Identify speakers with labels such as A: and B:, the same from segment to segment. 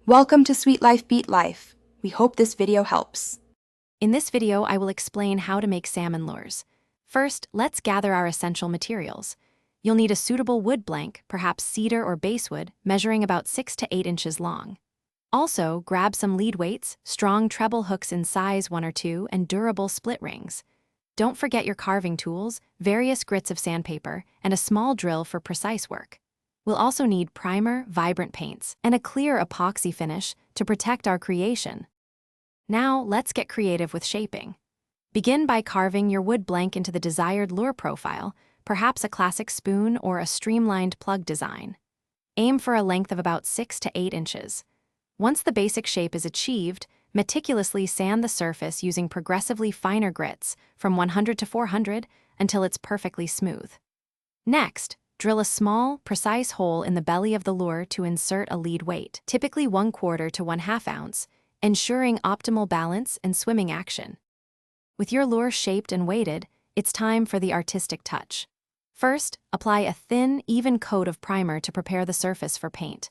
A: Welcome to Sweet Life Beat Life. We hope this video helps.
B: In this video, I will explain how to make salmon lures. First, let's gather our essential materials. You'll need a suitable wood blank, perhaps cedar or basswood, measuring about 6 to 8 inches long. Also, grab some lead weights, strong treble hooks in size 1 or 2, and durable split rings. Don't forget your carving tools, various grits of sandpaper, and a small drill for precise work. We'll also need primer, vibrant paints, and a clear epoxy finish to protect our creation. Now, let's get creative with shaping. Begin by carving your wood blank into the desired lure profile, perhaps a classic spoon or a streamlined plug design. Aim for a length of about 6 to 8 inches. Once the basic shape is achieved, meticulously sand the surface using progressively finer grits from 100 to 400 until it's perfectly smooth. Next, drill a small, precise hole in the belly of the lure to insert a lead weight, typically 1/4 to 1/2 ounce, ensuring optimal balance and swimming action. With your lure shaped and weighted, it's time for the artistic touch. First, apply a thin, even coat of primer to prepare the surface for paint.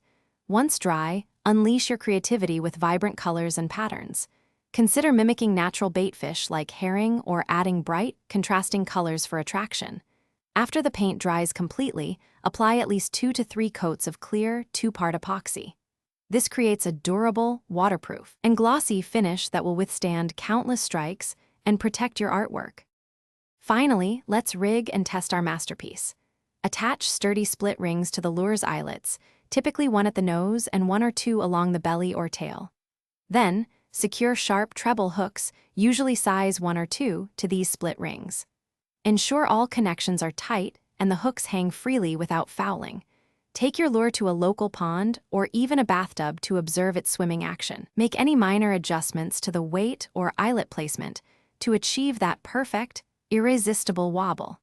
B: Once dry, unleash your creativity with vibrant colors and patterns. Consider mimicking natural bait fish like herring or adding bright, contrasting colors for attraction. After the paint dries completely, apply at least 2 to 3 coats of clear, 2-part epoxy. This creates a durable, waterproof, and glossy finish that will withstand countless strikes and protect your artwork. Finally, let's rig and test our masterpiece. Attach sturdy split rings to the lure's eyelets, typically 1 at the nose and 1 or 2 along the belly or tail. Then, secure sharp treble hooks, usually size 1 or 2, to these split rings. Ensure all connections are tight and the hooks hang freely without fouling. Take your lure to a local pond or even a bathtub to observe its swimming action. Make any minor adjustments to the weight or eyelet placement to achieve that perfect, irresistible wobble.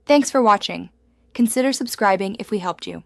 A: Thanks for watching. Consider subscribing if we helped you.